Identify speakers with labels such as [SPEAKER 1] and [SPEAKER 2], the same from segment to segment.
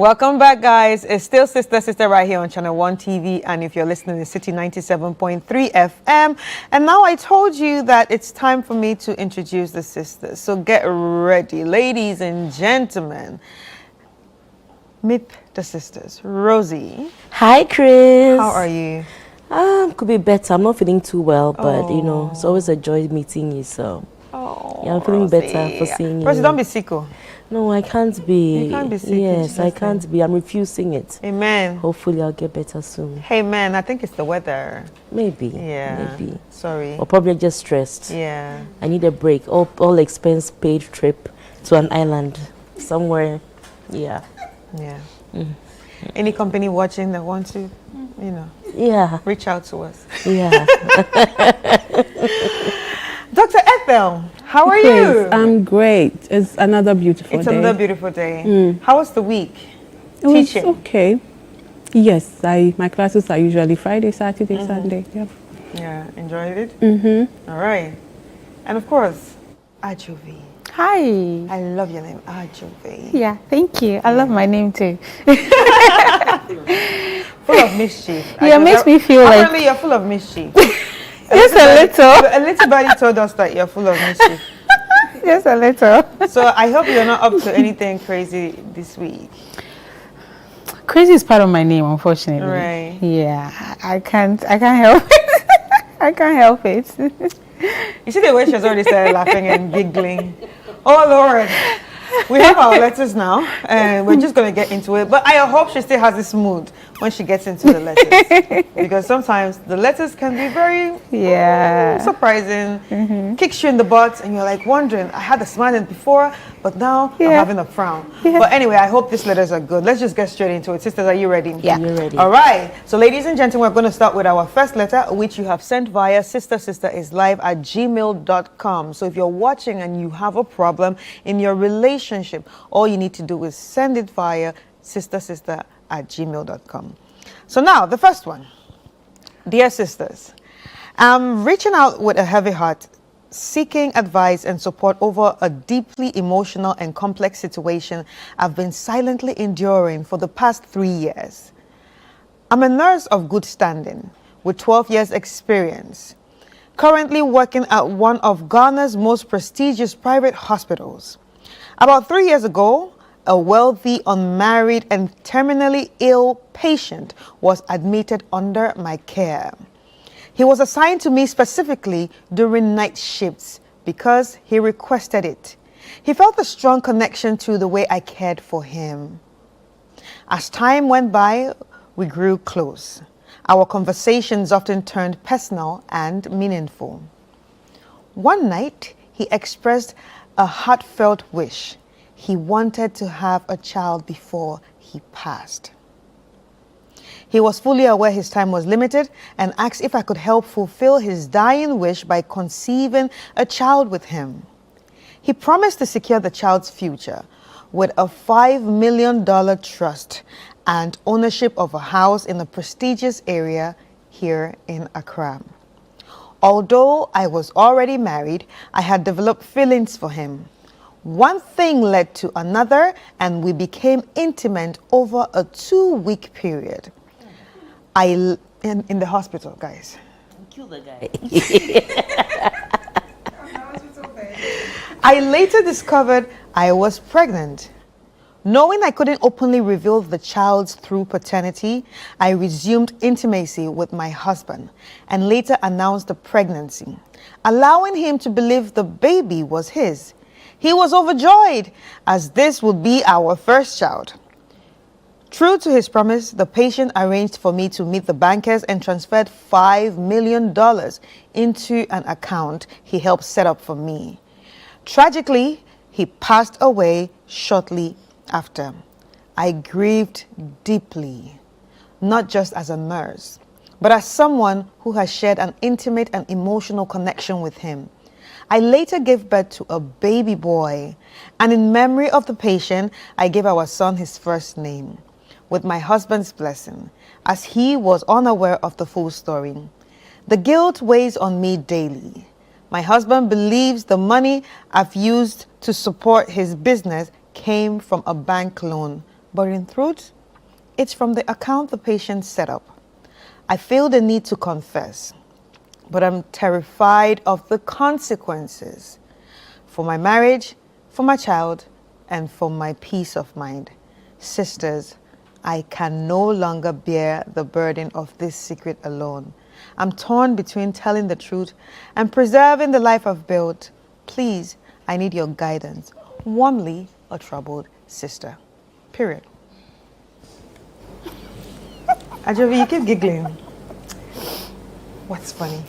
[SPEAKER 1] Welcome back, guys. It's still Sister right here on Channel 1 TV, and if you're listening to City 97.3 FM. And now I told you that it's time for me to introduce the sisters. So get ready, ladies and gentlemen. Meet the sisters. Rosie.
[SPEAKER 2] Hi, Chris.
[SPEAKER 1] How are you?
[SPEAKER 2] Could be better. I'm not feeling too well, but you know, it's always a joy meeting you. So yeah, I'm feeling better for seeing you.
[SPEAKER 1] Rosie, don't be sick.
[SPEAKER 2] No, I can't be.
[SPEAKER 1] You can't be sick.
[SPEAKER 2] Yes, I can't be. I'm refusing it.
[SPEAKER 1] Amen.
[SPEAKER 2] Hopefully, I'll get better soon.
[SPEAKER 1] Hey, man, I think it's the weather.
[SPEAKER 2] Maybe.
[SPEAKER 1] Yeah.
[SPEAKER 2] Maybe.
[SPEAKER 1] Sorry.
[SPEAKER 2] Or probably just stressed.
[SPEAKER 1] Yeah.
[SPEAKER 2] I need a break. All expense paid trip to an island somewhere. Yeah.
[SPEAKER 1] Yeah. Any company watching that wants to, you know, reach out to us.
[SPEAKER 2] Yeah.
[SPEAKER 1] Dr. Ethel, how are you?
[SPEAKER 3] I'm great. It's another beautiful day.
[SPEAKER 1] It's another beautiful day. How was the week?
[SPEAKER 3] It was okay. Yes, my classes are usually Friday, Saturday, Sunday. Yeah.
[SPEAKER 1] Yeah, enjoyed it? All right. And of course, Ajovi.
[SPEAKER 4] Hi.
[SPEAKER 1] I love your name, Ajovi.
[SPEAKER 4] Yeah, thank you. I love my name too.
[SPEAKER 1] Full of mischief.
[SPEAKER 4] Yeah, it makes me feel like...
[SPEAKER 1] Apparently you're full of mischief.
[SPEAKER 4] Just a little.
[SPEAKER 1] A little body told us that you're full of mischief.
[SPEAKER 4] Just a little.
[SPEAKER 1] So I hope you're not up to anything crazy this week.
[SPEAKER 4] Crazy is part of my name, unfortunately.
[SPEAKER 1] Right.
[SPEAKER 4] Yeah, I can't help it. I can't help it.
[SPEAKER 1] You see the way she's already started laughing and giggling. Oh Lord, we have our letters now, and we're just going to get into it. But I hope she still has this mood when she gets into the letters, because sometimes the letters can be very surprising, kicks you in the butt, and you're like wondering, I had a smile before, but now I'm having a frown. But anyway, I hope these letters are good. Let's just get straight into it. Sisters, are you ready?
[SPEAKER 4] Yeah.
[SPEAKER 2] You're ready.
[SPEAKER 1] All right. So ladies and gentlemen, we're going to start with our first letter, which you have sent via sisterislive@gmail.com. So if you're watching and you have a problem in your relationship, all you need to do is send it via sisterislive@gmail.com. So now, the first one. Dear sisters, I'm reaching out with a heavy heart, seeking advice and support over a deeply emotional and complex situation I've been silently enduring for the past 3 years. I'm a nurse of good standing with 12 years experience, currently working at one of Ghana's most prestigious private hospitals. About 3 years ago, a wealthy, unmarried, and terminally ill patient was admitted under my care. He was assigned to me specifically during night shifts because he requested it. He felt a strong connection to the way I cared for him. As time went by, we grew close. Our conversations often turned personal and meaningful. One night, he expressed a heartfelt wish. He wanted to have a child before he passed. He was fully aware his time was limited and asked if I could help fulfill his dying wish by conceiving a child with him. He promised to secure the child's future with a $5 million trust and ownership of a house in a prestigious area here in Accra. Although I was already married, I had developed feelings for him. One thing led to another, and we became intimate over a 2-week period. In the hospital, guys.
[SPEAKER 2] Kill the guy.
[SPEAKER 1] I later discovered I was pregnant. Knowing I couldn't openly reveal the child through paternity, I resumed intimacy with my husband and later announced the pregnancy, allowing him to believe the baby was his. He was overjoyed, as this would be our first child. True to his promise, the patient arranged for me to meet the bankers and transferred $5 million into an account he helped set up for me. Tragically, he passed away shortly after. I grieved deeply, not just as a nurse, but as someone who has shared an intimate and emotional connection with him. I later gave birth to a baby boy, and in memory of the patient, I gave our son his first name, with my husband's blessing, as he was unaware of the full story. The guilt weighs on me daily. My husband believes the money I've used to support his business came from a bank loan, but in truth, it's from the account the patient set up. I feel the need to confess, but I'm terrified of the consequences for my marriage, for my child, and for my peace of mind. Sisters, I can no longer bear the burden of this secret alone. I'm torn between telling the truth and preserving the life I've built. Please, I need your guidance. Warmly, a troubled sister. Period. Ajovi, you keep giggling. What's funny?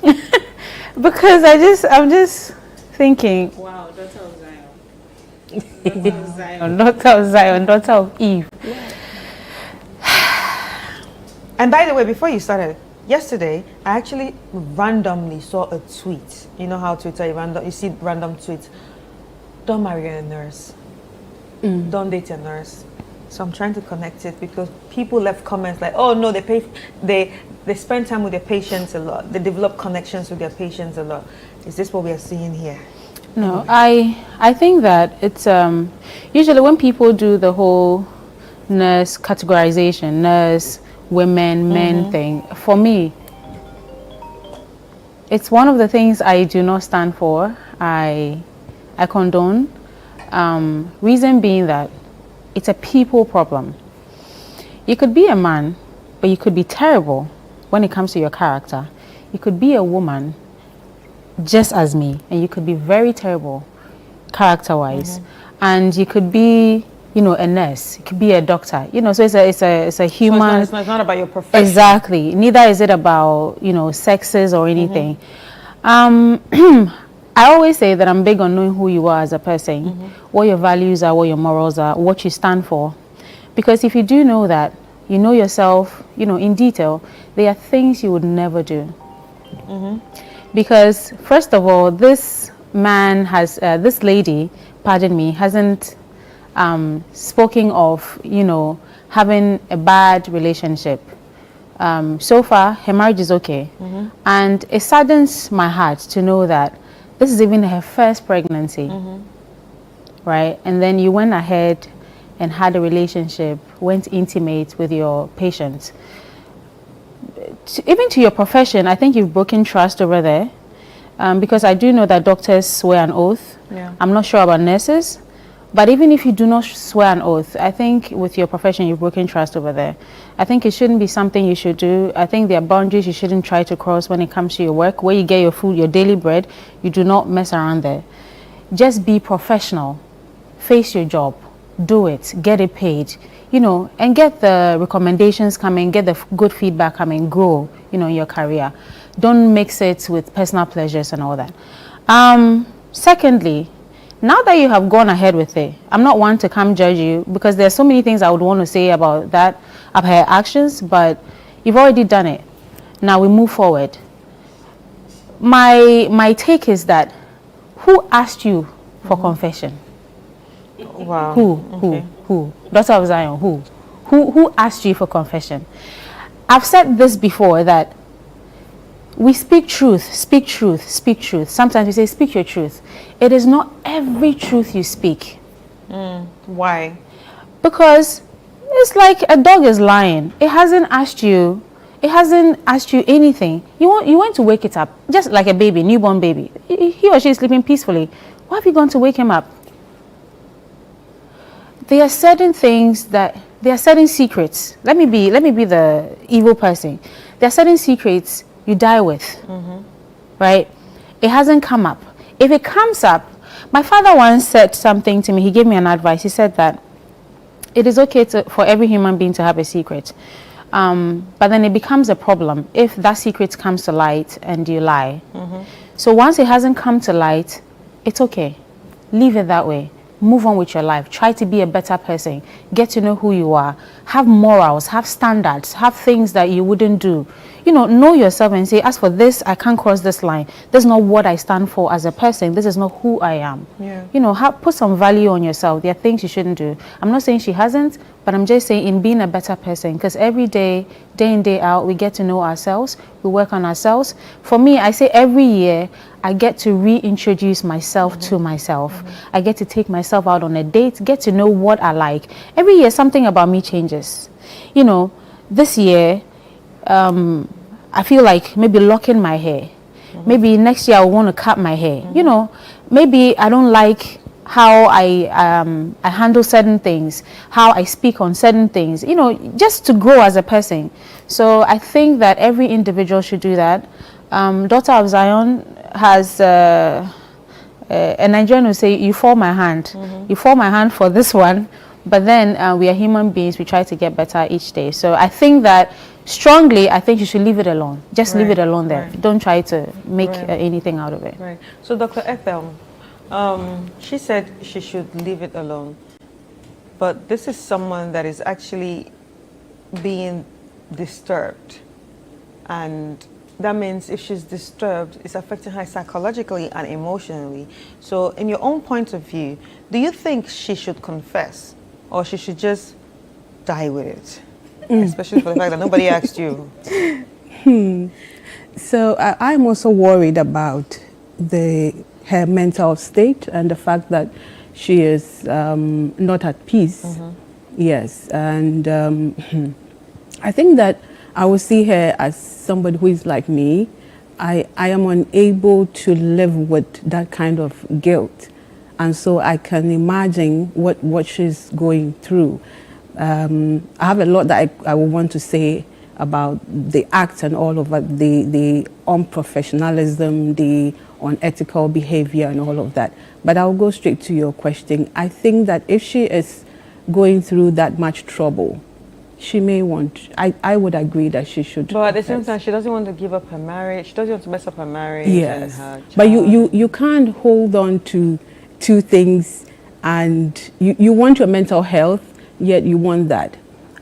[SPEAKER 4] Because I'm just thinking, wow, daughter of Zion. Daughter of Zion, daughter of Eve. Yeah.
[SPEAKER 1] And by the way, before you started, yesterday, I actually randomly saw a tweet. You know how Twitter, you see random tweets. Don't marry a nurse. Don't date a nurse. So I'm trying to connect it because people left comments like, oh no, they spend time with their patients a lot. They develop connections with their patients a lot. Is this what we are seeing here?
[SPEAKER 4] No, I think that it's usually when people do the whole nurse categorization, nurse, women, men thing, for me, it's one of the things I do not stand for. I condone. Reason being that it's a people problem. You could be a man, but you could be terrible when it comes to your character. You could be a woman, just as me, and you could be very terrible character-wise. And you could be, you know, a nurse. You could be a doctor. You know, so it's a human.
[SPEAKER 1] So it's not about your profession.
[SPEAKER 4] Exactly. Neither is it about, you know, sexes or anything. I always say that I'm big on knowing who you are as a person, what your values are, what your morals are, what you stand for. Because if you do know that, you know yourself, you know, in detail, there are things you would never do. Because first of all, this man has, this lady, pardon me, hasn't spoken of, you know, having a bad relationship. So far, her marriage is okay. And it saddens my heart to know that this is even her first pregnancy, right? And then you went ahead and had a relationship, went intimate with your patient. Even to your profession, I think you've broken trust over there, because I do know that doctors swear an oath. I'm not sure about nurses, but even if you do not swear an oath, I think with your profession, you've broken trust over there. I think it shouldn't be something you should do. I think there are boundaries you shouldn't try to cross when it comes to your work, where you get your food, your daily bread. You do not mess around there. Just be professional. Face your job. Do it. Get it paid. You know, and get the recommendations coming, get the good feedback coming, grow, you know, in your career. Don't mix it with personal pleasures and all that. Secondly, now that you have gone ahead with it, I'm not one to come judge you, because there's so many things I would want to say about that, about her actions, but you've already done it. Now we move forward. My take is that, who asked you for confession?
[SPEAKER 1] Wow.
[SPEAKER 4] Who? Daughter of Zion, who asked you for confession? I've said this before, that we speak truth, speak truth, speak truth. Sometimes we say, speak your truth. It is not every truth you speak.
[SPEAKER 1] Why?
[SPEAKER 4] Because it's like a dog is lying. It hasn't asked you anything. You went to wake it up, just like a baby, newborn baby. He or she is sleeping peacefully. Why have you gone to wake him up? There are certain things there are certain secrets. Let me be the evil person. There are certain secrets you die with, right? It hasn't come up. If it comes up, my father once said something to me. He gave me an advice. He said that it is okay for every human being to have a secret, but then it becomes a problem if that secret comes to light and you lie. So once it hasn't come to light, it's okay. Leave it that way. Move on with your life. Try to be a better person. Get to know who you are. Have morals, have standards, have things that you wouldn't do. you know yourself and say, as for this, I can't cross this line. This is not what I stand for as a person. This is not who I am.
[SPEAKER 1] Yeah.
[SPEAKER 4] You know, put some value on yourself. There are things you shouldn't do. I'm not saying she hasn't, but I'm just saying in being a better person, because every day, day in, day out, we get to know ourselves. We work on ourselves. For me, I say every year, I get to reintroduce myself to myself. I get to take myself out on a date, get to know what I like. Every year, something about me changes. You know, this year, I feel like maybe locking my hair. Maybe next year I want to cut my hair. You know, maybe I don't like how I handle certain things, how I speak on certain things, you know, just to grow as a person. So I think that every individual should do that. Daughter of Zion has a Nigerian will say, you fall my hand. You fall my hand for this one, but then we are human beings. We try to get better each day. So I think that strongly, I think you should leave it alone. Just leave it alone there. Don't try to make anything out of it.
[SPEAKER 1] Right. So Dr. Ethel, she said she should leave it alone. But this is someone that is actually being disturbed. And that means if she's disturbed, it's affecting her psychologically and emotionally. So in your own point of view, do you think she should confess or she should just die with it? Especially for the fact that nobody asked you.
[SPEAKER 3] So I'm also worried about her mental state and the fact that she is not at peace. Yes, and I think that I will see her as somebody who is like me. I am unable to live with that kind of guilt, and so I can imagine what she's going through. I have a lot that I would want to say about the act and all of it, the unprofessionalism, the unethical behavior and all of that. But I'll go straight to your question. I think that if she is going through that much trouble, she may want, I would agree that she should.
[SPEAKER 1] But at the same time, she doesn't want to give up her marriage. She doesn't want to mess up her marriage.
[SPEAKER 3] Yes,
[SPEAKER 1] and her child.
[SPEAKER 3] but you can't hold on to two things, and you want your mental health, yet you want that.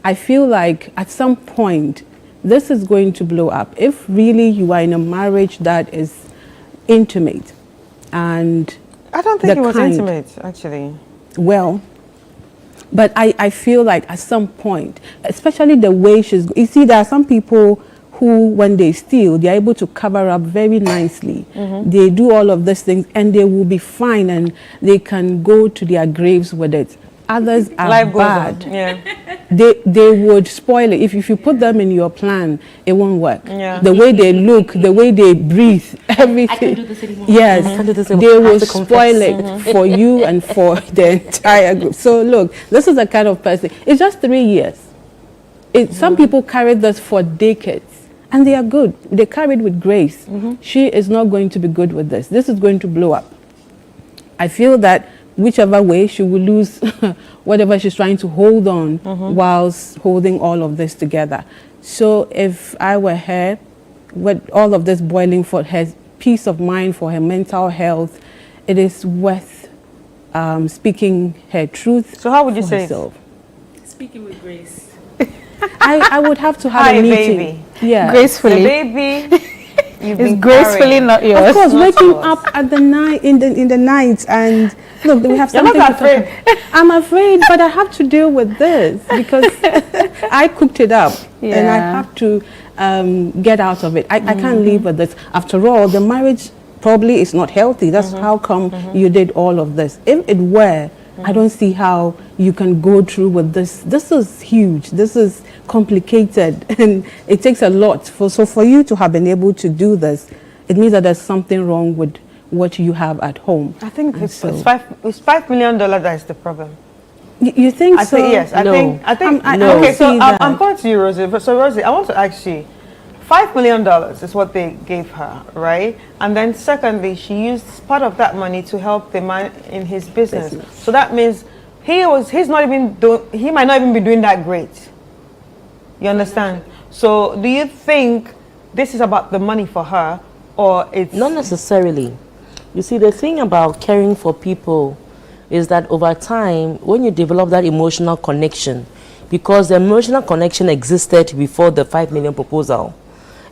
[SPEAKER 3] I feel like at some point, this is going to blow up. If really you are in a marriage that is intimate, and
[SPEAKER 1] I don't think it was intimate, actually.
[SPEAKER 3] Well, but I feel like at some point, especially the way she's, you see, there are some people who, when they steal, they're able to cover up very nicely. They do all of these things and they will be fine and they can go to their graves with it. Others are
[SPEAKER 1] Life goes
[SPEAKER 3] bad.
[SPEAKER 1] on. Yeah.
[SPEAKER 3] They would spoil it. If you put them in your plan, it won't work.
[SPEAKER 1] Yeah.
[SPEAKER 3] The way they look, the way they breathe, everything.
[SPEAKER 2] I can't do this anymore.
[SPEAKER 3] Yes,
[SPEAKER 2] I can't do this anymore.
[SPEAKER 3] they
[SPEAKER 2] I have
[SPEAKER 3] will
[SPEAKER 2] to
[SPEAKER 3] spoil
[SPEAKER 2] confess.
[SPEAKER 3] it for you and for the entire group. So look, this is the kind of person. It's just 3 years. Some people carry this for decades, and they are good. They carry it with grace. She is not going to be good with this. This is going to blow up. I feel that whichever way, she will lose whatever she's trying to hold on whilst holding all of this together. So if I were her, with all of this boiling for her peace of mind, for her mental health, it is worth speaking her truth.
[SPEAKER 1] So how would you say
[SPEAKER 3] herself.
[SPEAKER 2] Speaking with grace.
[SPEAKER 3] I would have to have
[SPEAKER 1] Hi,
[SPEAKER 3] a meeting.
[SPEAKER 1] baby.
[SPEAKER 3] Yeah.
[SPEAKER 4] Gracefully.
[SPEAKER 1] The baby, you've
[SPEAKER 4] It's
[SPEAKER 1] been
[SPEAKER 4] gracefully
[SPEAKER 1] carrying.
[SPEAKER 4] not yours.
[SPEAKER 3] Of course,
[SPEAKER 1] Not
[SPEAKER 3] waking
[SPEAKER 1] yours.
[SPEAKER 3] up at the night in the night and look, we have
[SPEAKER 1] You're
[SPEAKER 3] something
[SPEAKER 1] not
[SPEAKER 3] to talk
[SPEAKER 1] afraid.
[SPEAKER 3] about. I'm afraid, but I have to deal with this because I cooked it up and I
[SPEAKER 4] Yeah.
[SPEAKER 3] have to get out of it. I can't live with this. After all, the marriage probably is not healthy. That's how come you did all of this. If it were, I don't see how you can go through with this. This is huge. This is complicated, and it takes a lot. So for you to have been able to do this, it means that there's something wrong with what you have at home.
[SPEAKER 1] I think
[SPEAKER 3] And
[SPEAKER 1] it's
[SPEAKER 3] so-
[SPEAKER 1] $5 million that is the problem.
[SPEAKER 3] You think
[SPEAKER 1] I
[SPEAKER 3] so?
[SPEAKER 1] think yes. I
[SPEAKER 2] No.
[SPEAKER 1] think.
[SPEAKER 3] I
[SPEAKER 1] Okay,
[SPEAKER 3] don't
[SPEAKER 1] so
[SPEAKER 3] see that.
[SPEAKER 1] I'm going to you, Rosie. So Rosie, I want to ask you, $5 million is what they gave her, right? And then secondly, she used part of that money to help the man in his business. So that means he might not even be doing that great. You understand? So do you think this is about the money for her, or it's
[SPEAKER 2] Not necessarily. You see, the thing about caring for people is that over time, when you develop that emotional connection, because the emotional connection existed before the 5 million proposal,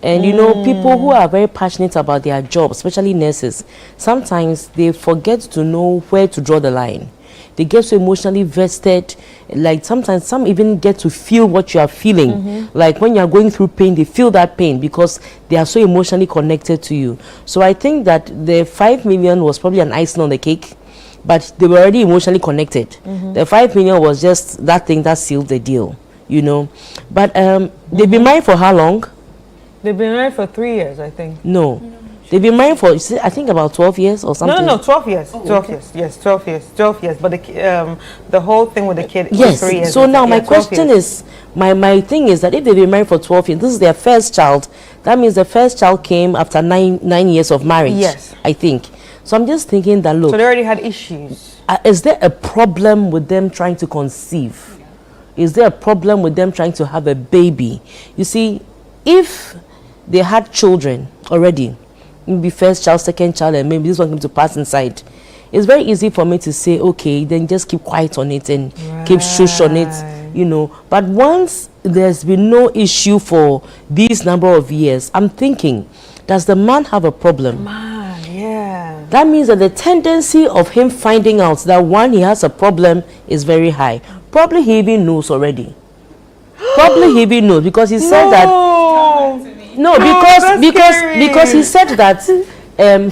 [SPEAKER 2] And you know, people who are very passionate about their job, especially nurses, sometimes they forget to know where to draw the line. They get so emotionally vested, like sometimes some even get to feel what you are feeling. Like when you are going through pain, they feel that pain because they are so emotionally connected to you. So I think that the 5 million was probably an icing on the cake, but they were already emotionally connected. The 5 million was just that thing that sealed the deal, you know. But they've been married for how long?
[SPEAKER 1] They've been married for 3 years, I think.
[SPEAKER 2] No. They've been married for, I think, about 12 years or something.
[SPEAKER 1] No, 12 years. 12 years. Yes, 12 years. 12 years. But the whole thing with the kid was 3 years.
[SPEAKER 2] So now my question is, my thing is that if they've been married for 12 years, this is their first child. That means the first child came after nine years of marriage.
[SPEAKER 1] Yes.
[SPEAKER 2] I think. So I'm just thinking that, look.
[SPEAKER 1] So they already had issues.
[SPEAKER 2] Is there a problem with them trying to conceive? Is there a problem with them trying to have a baby? You see, if they had children already, maybe first child, second child, and maybe this one came to pass inside, it's very easy for me to say, okay, then just keep quiet on it and keep shush on it, you know. But once there's been no issue for these number of years, I'm thinking, does the man have a problem?
[SPEAKER 1] Man, yeah.
[SPEAKER 2] That means that the tendency of him finding out that one, he has a problem is very high. Probably he even knows already. Probably he even knows because he said that. No, because he said that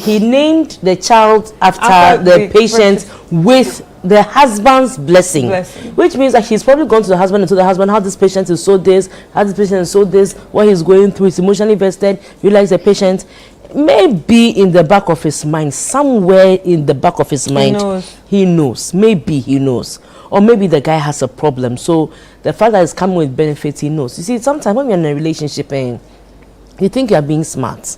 [SPEAKER 2] he named the child after the patient with the husband's blessing, which means that he's probably gone to the husband and told the husband how this patient is so this, how this patient is so this, what he's going through. He's emotionally vested. Realize the patient may be in the back of his mind, somewhere in the back of his mind. He knows. Maybe he knows. Or maybe the guy has a problem. So the fact that he's coming with benefits, he knows. You see, sometimes when you're in a relationship and you think you're being smart,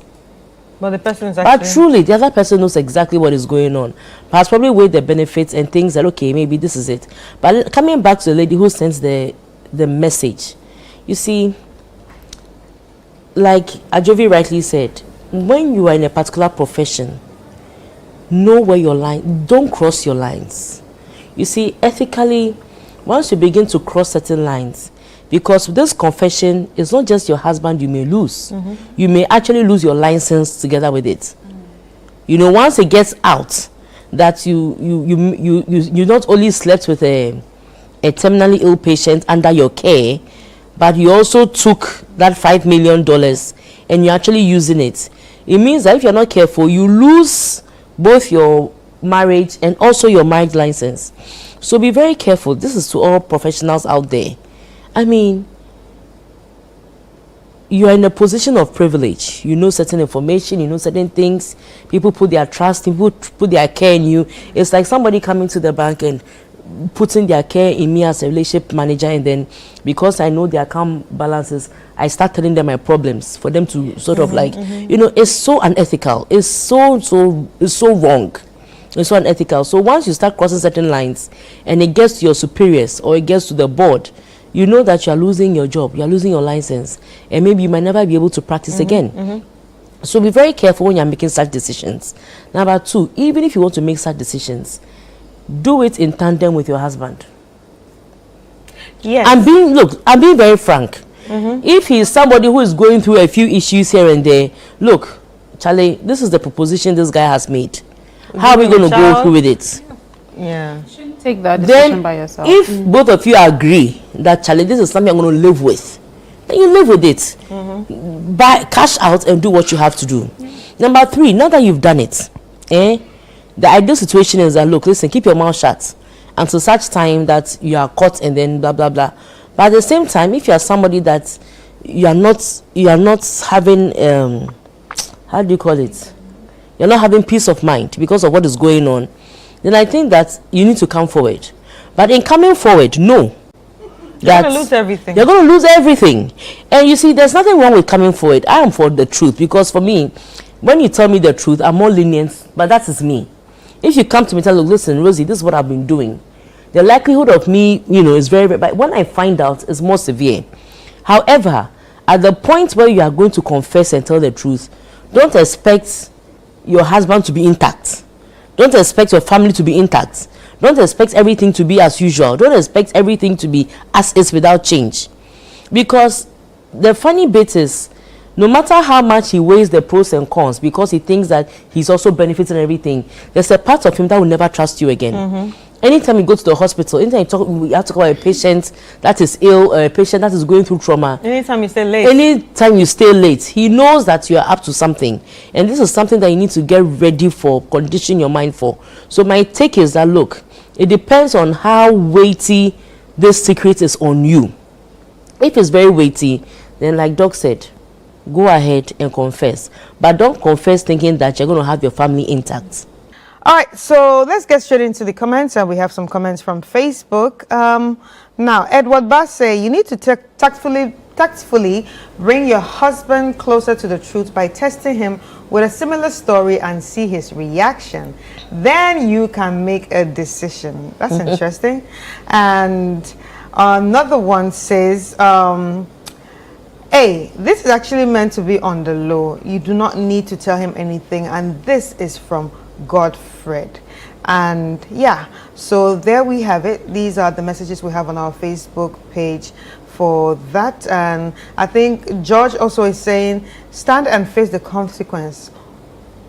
[SPEAKER 1] but the person is actually...
[SPEAKER 2] But truly, the other person knows exactly what is going on. Perhaps probably weigh the benefits and things that, okay, maybe this is it. But coming back to the lady who sends the message, you see, like Ajovi rightly said, when you are in a particular profession, know where your line, don't cross your lines. You see, ethically, once you begin to cross certain lines, because this confession is not just your husband you may lose. You may actually lose your license together with it. You know, once it gets out that you not only slept with a terminally ill patient under your care, but you also took that $5 million and you're actually using it. It means that if you're not careful, you lose both your marriage and also your marriage license. So be very careful. This is to all professionals out there. I mean, you are in a position of privilege. You know certain information, you know certain things. People put their trust in, people put their care in you. It's like somebody coming to the bank and putting their care in me as a relationship manager, and then because I know their account balances, I start telling them my problems for them to sort of like, you know, it's so unethical. It's so wrong. It's so unethical. So once you start crossing certain lines and it gets to your superiors or it gets to the board, you know that you are losing your job, you are losing your license, and maybe you might never be able to practice again. So be very careful when you are making such decisions. Number two, even if you want to make such decisions, do it in tandem with your husband.
[SPEAKER 1] Yes.
[SPEAKER 2] I'm being very frank. If he is somebody who is going through a few issues here and there, look, Charlie, this is the proposition this guy has made. How are we going to go through with it?
[SPEAKER 1] Yeah.
[SPEAKER 4] Take that decision by yourself.
[SPEAKER 2] If both of you agree that, Charlie, this is something I'm going to live with, then you live with it. Buy, cash out and do what you have to do. Number three, now that you've done it, the ideal situation is that, look, listen, keep your mouth shut until such time that you are caught and then blah, blah, blah. But at the same time, if you are somebody that you are not having, how do you call it? You're not having peace of mind because of what is going on, then I think that you need to come forward. But in coming forward, know that
[SPEAKER 1] you're going to lose everything.
[SPEAKER 2] You're going to lose everything. And you see, there's nothing wrong with coming forward. I am for the truth, because for me, when you tell me the truth, I'm more lenient, but that is me. If you come to me and tell, look, listen, Rosie, this is what I've been doing, the likelihood of me, you know, is very, very, but when I find out, it's more severe. However, at the point where you are going to confess and tell the truth, don't expect your husband to be intact. Don't expect your family to be intact. Don't expect everything to be as usual. Don't expect everything to be as is without change. Because the funny bit is, No matter how much he weighs the pros and cons, because he thinks that he's also benefiting everything, there's a part of him that will never trust you again. Anytime you go to the hospital, anytime you have to talk about a patient that is ill, or a patient that is going through trauma.
[SPEAKER 1] Anytime you stay late.
[SPEAKER 2] Anytime you stay late, he knows that you are up to something. And this is something that you need to get ready for, condition your mind for. So my take is that, look, it depends on how weighty this secret is on you. If it's very weighty, then like Doc said, go ahead and confess. But don't confess thinking that you're going to have your family intact.
[SPEAKER 1] All right, so let's get straight into the comments. And we have some comments from Facebook. Now, Edward Bass say, you need to tactfully bring your husband closer to the truth by testing him with a similar story and see his reaction. Then you can make a decision. That's interesting. And another one says, hey, this is actually meant to be on the low. You do not need to tell him anything. And this is from Godfred. And yeah, so there we have it. These are the messages we have on our Facebook page for that. And I think George also is saying, stand and face the consequence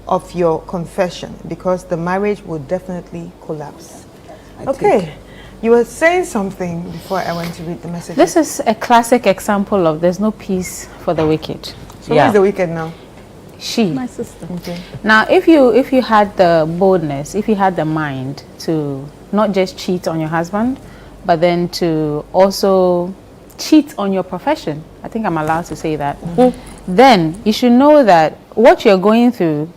[SPEAKER 1] of your confession, because the marriage will definitely collapse. Okay, you were saying something before I went to read the message.
[SPEAKER 4] This is a classic example of there's no peace for the wicked.
[SPEAKER 1] So who's the wicked now?
[SPEAKER 4] She.
[SPEAKER 3] My sister.
[SPEAKER 1] Okay.
[SPEAKER 4] Now, if you had the boldness, if you had the mind to not just cheat on your husband, but then to also cheat on your profession, I think I'm allowed to say that, then you should know that what you're going through,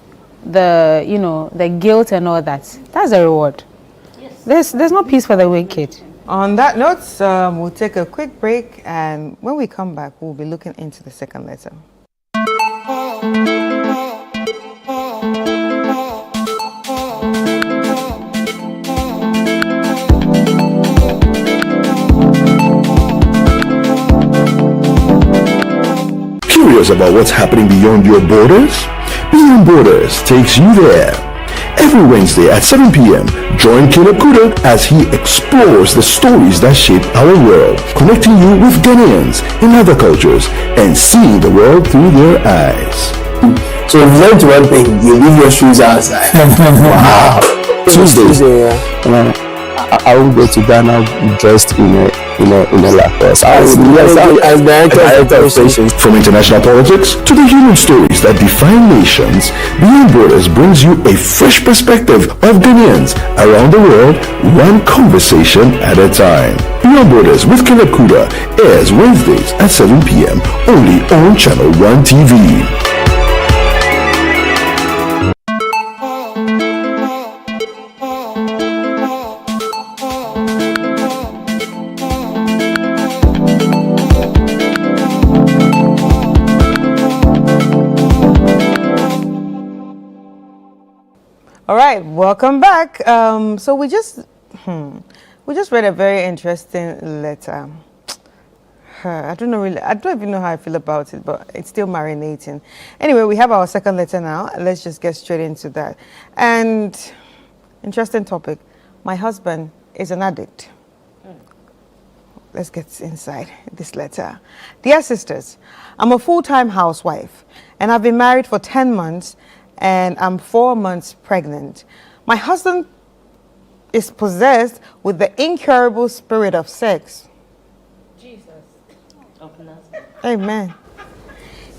[SPEAKER 4] the guilt and all that, that's a reward. Yes. There's no peace for the wicked.
[SPEAKER 1] On that note, we'll take a quick break, and when we come back, we'll be looking into the second letter.
[SPEAKER 5] Curious about what's happening beyond your borders? Beyond Borders takes you there. Every Wednesday at 7 p.m., join Kata as he explores the stories that shape our world, connecting you with Ghanaians in other cultures and seeing the world through their eyes.
[SPEAKER 6] So if you learn to one thing, you leave your shoes outside. Wow.
[SPEAKER 5] Tuesdays.
[SPEAKER 6] I will go to Ghana dressed in a Lacoste. As director of operations.
[SPEAKER 5] From international politics to the human stories that define nations, Beyond Borders brings you a fresh perspective of Ghanaians around the world, one conversation at a time. Beyond Borders with Caleb Kuda airs Wednesdays at 7 p.m. only on Channel 1 TV.
[SPEAKER 1] All right, welcome back. So we just read a very interesting letter. I don't even know how I feel about it, but it's still marinating. Anyway, we have our second letter now. Let's just get straight into that. And interesting topic. My husband is an addict. Let's get inside this letter. Dear sisters, I'm a full-time housewife, and I've been married for 10 months, and I'm 4 months pregnant. My husband is possessed with the incurable spirit of sex. Jesus. Amen.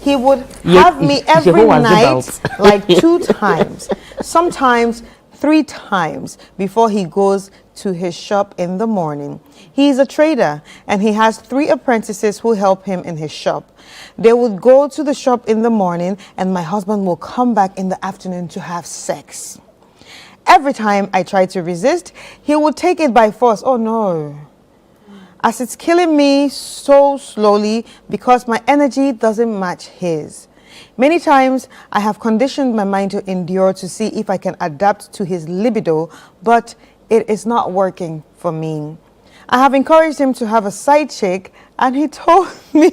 [SPEAKER 1] He would have me every night like 2 times, sometimes 3 times before he goes to his shop in the morning. He is a trader, and he has 3 apprentices who help him in his shop. They would go to the shop in the morning, and my husband will come back in the afternoon to have sex. Every time I try to resist, he would take it by force. Oh no. As it's killing me so slowly because my energy doesn't match his. Many times I have conditioned my mind to endure to see if I can adapt to his libido, but it is not working for me. I have encouraged him to have a side chick, and he told me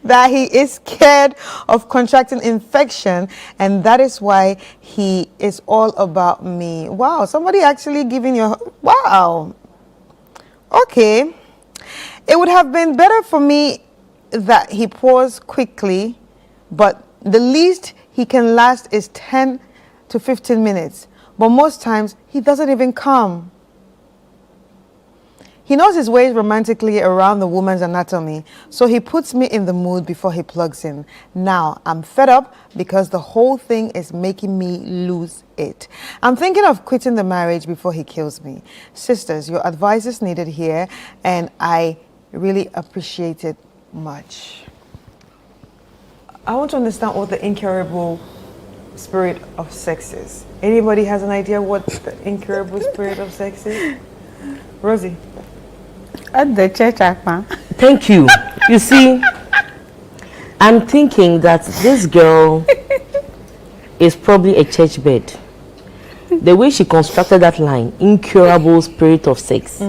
[SPEAKER 1] that he is scared of contracting infection, and that is why he is all about me. Wow, somebody actually giving you, wow. Okay. It would have been better for me that he pours quickly, but the least he can last is 10 to 15 minutes. But most times, he doesn't even come. He knows his ways romantically around the woman's anatomy, so he puts me in the mood before he plugs in. Now, I'm fed up because the whole thing is making me lose it. I'm thinking of quitting the marriage before he kills me. Sisters, your advice is needed here, and I really appreciate it much. I want to understand what the incurable spirit of sex is. Anybody has an idea what the incurable spirit of sex is? Rosie?
[SPEAKER 4] At the church,
[SPEAKER 2] Thank you. You see, I'm thinking that this girl is probably a church bed. The way she constructed that line, incurable spirit of sex,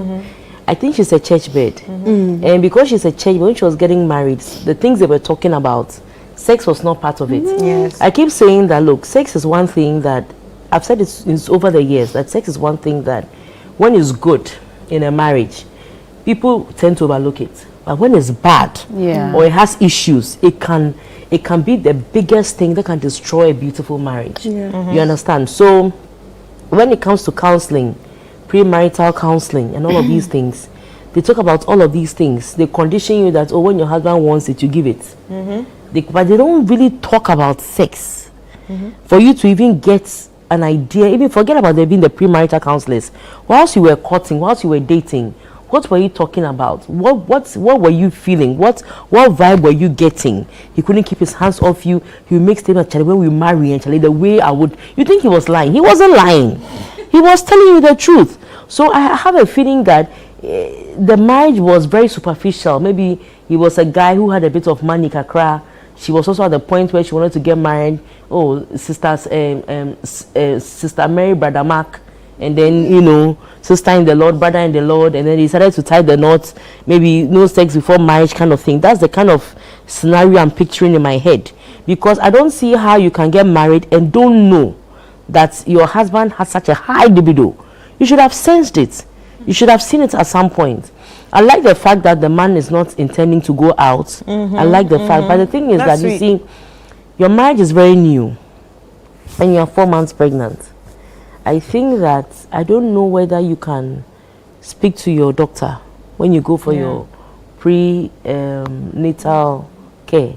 [SPEAKER 2] I think she's a church bed. And because she's a church bed, when she was getting married, the things they were talking about, sex was not part of it.
[SPEAKER 1] Yes.
[SPEAKER 2] I keep saying that, look, sex is one thing that, I've said it's over the years, that sex is one thing that, when it's good in a marriage, people tend to overlook it. But when it's bad, or it has issues, it can be the biggest thing that can destroy a beautiful marriage. You understand? So when it comes to counseling, premarital counseling and all of these things, they talk about all of these things. They condition you that, oh, when your husband wants it, you give it. But they don't really talk about sex. For you to even get an idea, even forget about there being the premarital counselors. Whilst you were courting, whilst you were dating, what were you talking about? What were you feeling? What vibe were you getting? He couldn't keep his hands off you. He makes statements, Charlie, when we marry, and Charlie, the way I would. You think he was lying? He wasn't lying. He was telling you the truth. So I have a feeling that the marriage was very superficial. Maybe he was a guy who had a bit of money, kakra. She was also at the point where she wanted to get married. Oh, Sister Mary, Brother Mark. And then, sister in the Lord, brother in the Lord, and then he decided to tie the knot, maybe no sex before marriage kind of thing. That's the kind of scenario I'm picturing in my head. Because I don't see how you can get married and don't know that your husband has such a high libido. You should have sensed it. You should have seen it at some point. I like the fact that the man is not intending to go out. I like the fact, but the thing is that, you see, your marriage is very new and you're 4 months pregnant. I think that, I don't know whether you can speak to your doctor when you go for your prenatal care.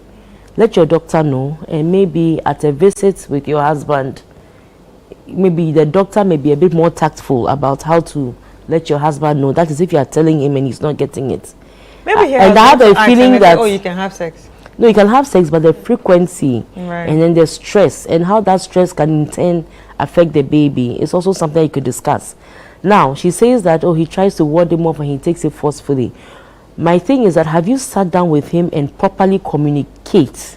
[SPEAKER 2] Let your doctor know, and maybe at a visit with your husband, maybe the doctor may be a bit more tactful about how to let your husband know. That is if you are telling him and he's not getting it.
[SPEAKER 1] Maybe he
[SPEAKER 2] and I have a feeling that,
[SPEAKER 1] oh, you can have sex.
[SPEAKER 2] No, you can have sex, but the frequency and then the stress and how that stress can in turn affect the baby is also something you could discuss. Now, she says that, oh, he tries to ward him off and he takes it forcefully. My thing is that, have you sat down with him and properly communicate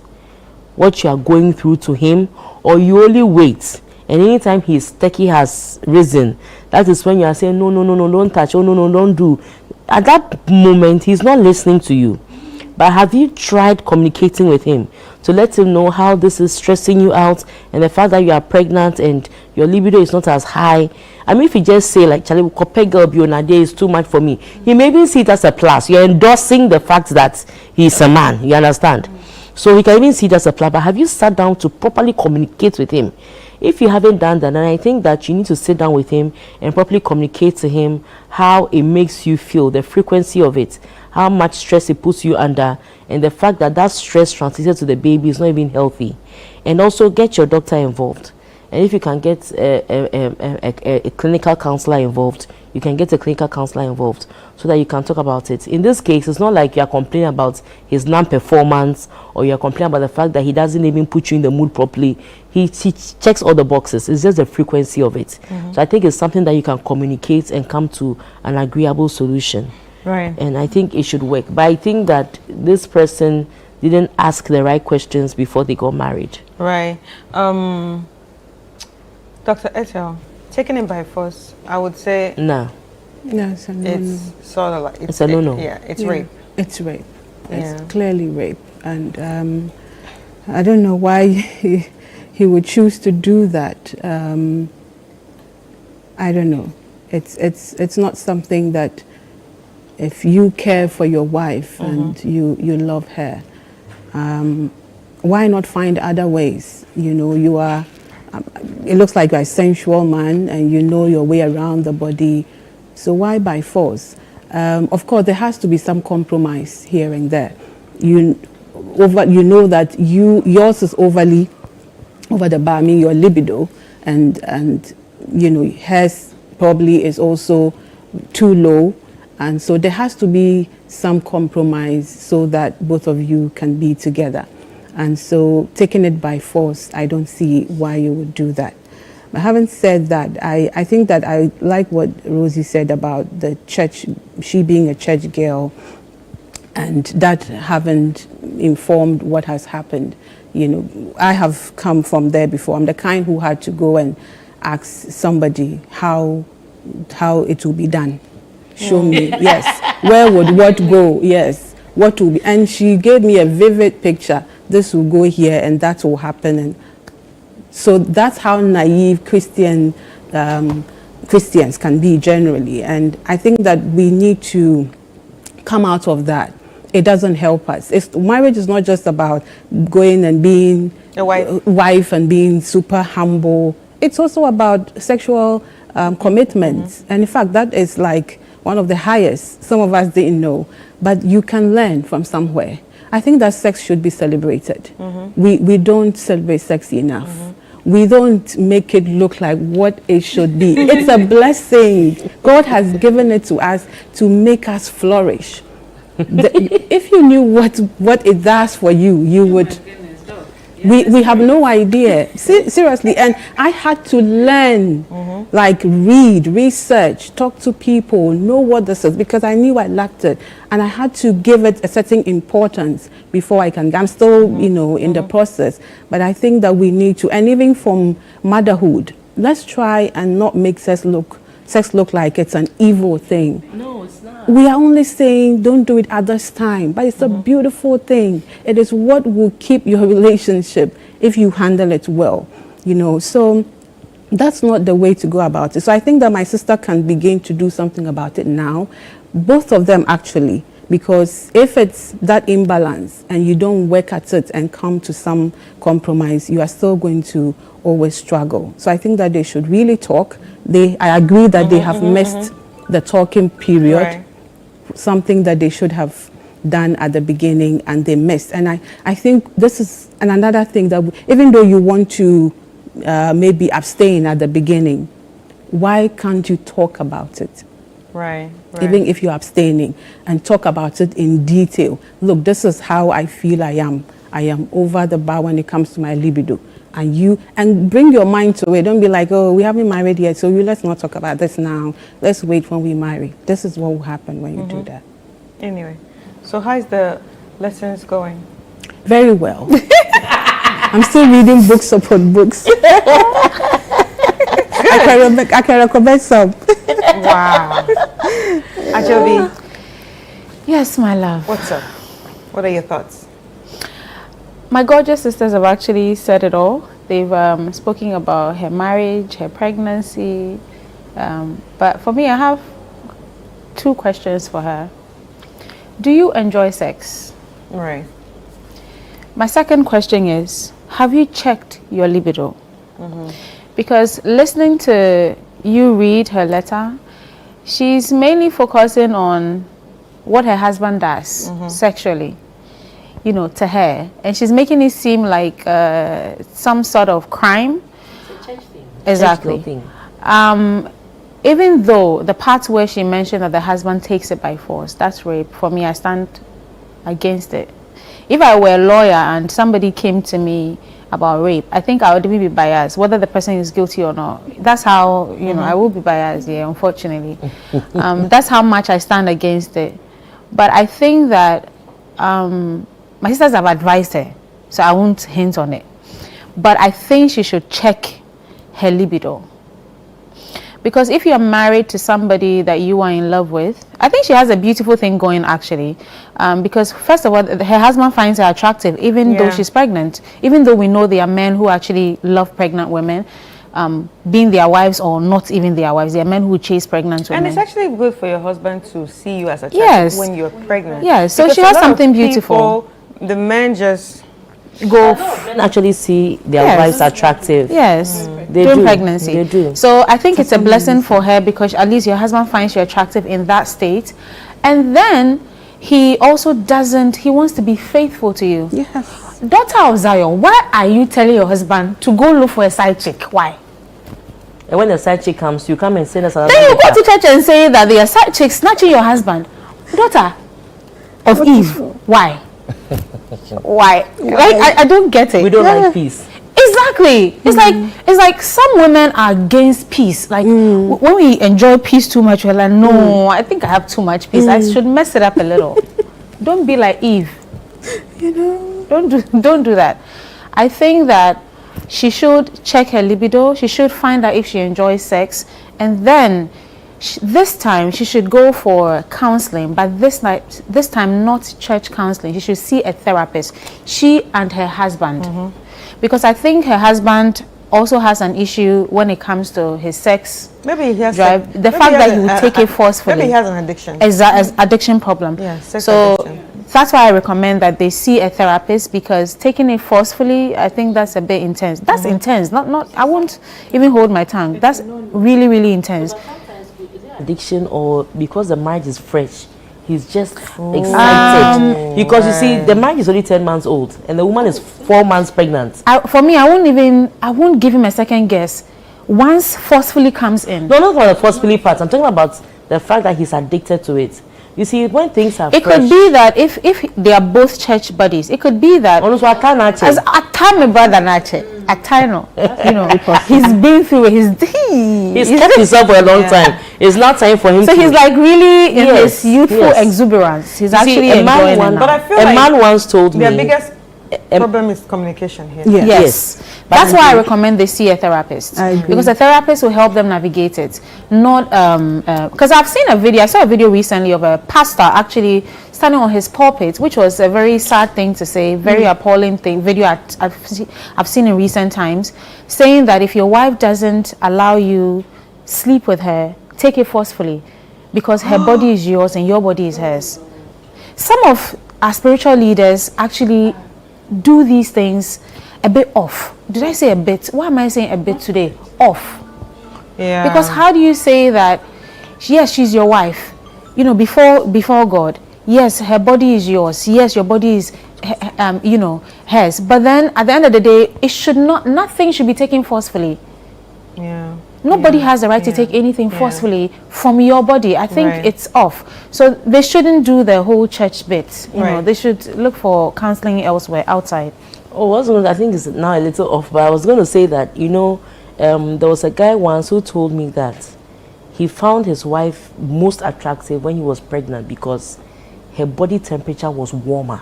[SPEAKER 2] what you are going through to him, or you only wait? And anytime his techie has risen, that is when you are saying, no, don't touch, oh, no, don't do. At that moment, he's not listening to you. But have you tried communicating with him to let him know how this is stressing you out, and the fact that you are pregnant and your libido is not as high? I mean, if you just say, like, Charlie, girl day is too much for me, he may even see it as a plus. You're endorsing the fact that he's a man. You understand? So he can even see it as a plus. But have you sat down to properly communicate with him? If you haven't done that, then I think that you need to sit down with him and properly communicate to him how it makes you feel, the frequency of it, how much stress it puts you under, and the fact that that stress translated to the baby is not even healthy. And also get your doctor involved. And if you can get a clinical counselor involved, you can get a clinical counselor involved so that you can talk about it. In this case, it's not like you are complaining about his non-performance, or you are complaining about the fact that he doesn't even put you in the mood properly. He checks all the boxes. It's just the frequency of it. So I think it's something that you can communicate and come to an agreeable solution.
[SPEAKER 1] Right.
[SPEAKER 2] And I think it should work. But I think that this person didn't ask the right questions before they got married.
[SPEAKER 1] Right. Dr. Ethel, taking it by force, I would say
[SPEAKER 2] No.
[SPEAKER 3] No, it's a no-no.
[SPEAKER 1] it's sort of like
[SPEAKER 2] It's a no-no.
[SPEAKER 1] It's rape.
[SPEAKER 3] It's rape.
[SPEAKER 1] Yeah.
[SPEAKER 3] It's clearly rape. And I don't know why he would choose to do that. I don't know. It's not something that if you care for your wife and you love her, why not find other ways? You know, you are, it looks like you're a sensual man and you know your way around the body. So why by force? Of course, there has to be some compromise here and there. You know that yours is over the bar, I mean your libido, and you know, hers probably is also too low. And so there has to be some compromise so that both of you can be together. And so taking it by force, I don't see why you would do that. But having said that, I think that I like what Rosie said about the church, she being a church girl, and that haven't informed what has happened. You know, I have come from there before. I'm the kind who had to go and ask somebody how it will be done. Show me, yes. Where would what go? Yes. What will be? And she gave me a vivid picture. This will go here and that will happen. And so that's how naive Christians can be generally. And I think that we need to come out of that. It doesn't help us. Marriage is not just about going and being
[SPEAKER 1] a
[SPEAKER 3] wife and being super humble. It's also about sexual commitments. And in fact, that is like one of the highest. Some of us didn't know. But you can learn from somewhere. I think that sex should be celebrated. We don't celebrate sex enough. We don't make it look like what it should be. It's a blessing. God has given it to us to make us flourish. If you knew what it does for you, you would. We have no idea. Seriously, and I had to learn, like read, research, talk to people, know what this is, because I knew I lacked it, and I had to give it a certain importance before I can. I'm still, you know, in the process, but I think that we need to, and even from motherhood, let's try and not make sex look like it's an evil thing.
[SPEAKER 2] No, it's not.
[SPEAKER 3] We are only saying don't do it at this time, but it's a beautiful thing. It is what will keep your relationship if you handle it well, you know. So that's not the way to go about it. So I think that my sister can begin to do something about it now, both of them actually, because if it's that imbalance and you don't work at it and come to some compromise, you are still going to always struggle. So I think that they should really talk. I agree that they have missed the talking period,
[SPEAKER 1] Right.
[SPEAKER 3] something that they should have done at the beginning and they missed. And I think this is another thing that even though you want to maybe abstain at the beginning, why can't you talk about it?
[SPEAKER 1] Right.
[SPEAKER 3] Even if you're abstaining, and talk about it in detail. Look, this is how I feel I am. I am over the bar when it comes to my libido. And bring your mind to it. Don't be like, oh, we haven't married yet, so let's not talk about this now. Let's wait when we marry. This is what will happen when you do that.
[SPEAKER 1] Anyway, so how's the lessons going?
[SPEAKER 3] Very well. I'm still reading books upon books. I can recommend some.
[SPEAKER 1] Wow. Ajobi,
[SPEAKER 4] Yes, my love.
[SPEAKER 1] what's up? What are your thoughts?
[SPEAKER 4] My gorgeous sisters have actually said it all. They've spoken about her marriage, her pregnancy. But for me, I have 2 questions for her. Do you enjoy sex?
[SPEAKER 1] Right.
[SPEAKER 4] My second question is, have you checked your libido? Because listening to you read her letter, she's mainly focusing on what her husband does sexually, you know, to her. And she's making it seem like some sort of crime.
[SPEAKER 2] It's a church thing.
[SPEAKER 4] Exactly.
[SPEAKER 2] Church thing.
[SPEAKER 4] Even though the part where she mentioned that the husband takes it by force, that's rape. For me, I stand against it. If I were a lawyer and somebody came to me about rape, I think I would be biased, whether the person is guilty or not. That's how, you know, I will be biased, yeah, unfortunately. That's how much I stand against it. But I think that my sisters have advised her, so I won't hint on it. But I think she should check her libido. Because if you're married to somebody that you are in love with, I think she has a beautiful thing going actually. Because first of all, her husband finds her attractive, even though she's pregnant. Even though we know there are men who actually love pregnant women. being their wives or not even their wives. There are men who chase pregnant women.
[SPEAKER 1] And it's actually good for your husband to see you as attractive
[SPEAKER 4] Yes.
[SPEAKER 1] when you're pregnant.
[SPEAKER 4] Yes, so
[SPEAKER 1] Because
[SPEAKER 4] she
[SPEAKER 1] a
[SPEAKER 4] has
[SPEAKER 1] lot of
[SPEAKER 4] something beautiful.
[SPEAKER 1] people, the men just
[SPEAKER 4] Go.
[SPEAKER 2] Men actually see their
[SPEAKER 4] Yes.
[SPEAKER 2] wives attractive.
[SPEAKER 4] Yes,
[SPEAKER 2] They
[SPEAKER 4] during
[SPEAKER 2] do.
[SPEAKER 4] pregnancy.
[SPEAKER 2] They do.
[SPEAKER 4] So I think it's a blessing for her because at least your husband finds you attractive in that state. And then he also he wants to be faithful to you.
[SPEAKER 3] Yes.
[SPEAKER 4] Daughter of Zion, why are you telling your husband to go look for a side chick? Why?
[SPEAKER 2] And when the side chick comes, you come and say that's
[SPEAKER 4] Then you go to church and say that the side chick snatching your husband. Daughter of Eve, why? Why? Like, I don't get it.
[SPEAKER 2] we don't like peace.
[SPEAKER 4] Exactly. It's like some women are against peace. Like when we enjoy peace too much, we're like, no, I think I have too much peace. I should mess it up a little. Don't be like Eve. Don't do that. I think that she should check her libido. She should find out if she enjoys sex, and then this time she should go for counseling. But this time not church counseling. She should see a therapist. She and her husband, because I think her husband also has an issue when it comes to his sex
[SPEAKER 1] maybe he has
[SPEAKER 4] drive. The fact that he would take it forcefully.
[SPEAKER 1] Maybe he has an addiction.
[SPEAKER 4] As addiction problem.
[SPEAKER 1] Yeah, sex
[SPEAKER 4] so
[SPEAKER 1] addiction.
[SPEAKER 4] that's why I recommend that they see a therapist, because taking it forcefully, I think that's a bit intense. That's intense. Not. I won't even hold my tongue. That's really, really intense.
[SPEAKER 2] Addiction, or because the marriage is fresh, he's just excited. Because you see, the marriage is only 10 months old and the woman is 4 months pregnant.
[SPEAKER 4] For me, I won't give him a second guess. Once forcefully comes in.
[SPEAKER 2] No, not about the forcefully part. I'm talking about the fact that he's addicted to it. You see, when things are
[SPEAKER 4] It
[SPEAKER 2] fresh,
[SPEAKER 4] could be that if they are both church buddies, it could be that
[SPEAKER 2] honestly, I can't actually.
[SPEAKER 4] as a time my brother Nache, a time, he's been through it.
[SPEAKER 2] He's kept himself for a long time. It's not time for him
[SPEAKER 4] So
[SPEAKER 2] to.
[SPEAKER 4] he's like really in
[SPEAKER 2] Yes,
[SPEAKER 4] his youthful
[SPEAKER 2] yes.
[SPEAKER 4] exuberance. He's
[SPEAKER 2] You see,
[SPEAKER 4] actually
[SPEAKER 2] a man
[SPEAKER 4] enjoying it
[SPEAKER 2] once-
[SPEAKER 4] now.
[SPEAKER 1] But I feel
[SPEAKER 2] a
[SPEAKER 1] like
[SPEAKER 2] man once told me.
[SPEAKER 1] their biggest problem is communication here.
[SPEAKER 3] Yeah.
[SPEAKER 2] Yes.
[SPEAKER 4] That's why I recommend they see a therapist,
[SPEAKER 3] I agree.
[SPEAKER 4] because a therapist will help them navigate it. Not because I saw a video recently of a pastor actually standing on his pulpit, which was a very sad thing to say, very appalling video I've seen in recent times, saying that if your wife doesn't allow you sleep with her, take it forcefully, because her body is yours and your body is hers. Some of our spiritual leaders actually do these things a bit off. Did I say a bit? Why am I saying a bit today? Off.
[SPEAKER 1] Yeah.
[SPEAKER 4] Because how do you say that, yes, she's your wife, before God, yes, her body is yours, yes, your body is hers, but then at the end of the day, nothing should be taken forcefully.
[SPEAKER 1] Yeah.
[SPEAKER 4] Nobody has the right to take anything forcefully from your body. I think
[SPEAKER 1] Right.
[SPEAKER 4] it's off. So they shouldn't do the whole church bit.
[SPEAKER 1] Right.
[SPEAKER 4] They should look for counseling elsewhere, outside.
[SPEAKER 2] Oh, I think it's now a little off, but I was going to say that, there was a guy once who told me that he found his wife most attractive when he was pregnant because her body temperature was warmer.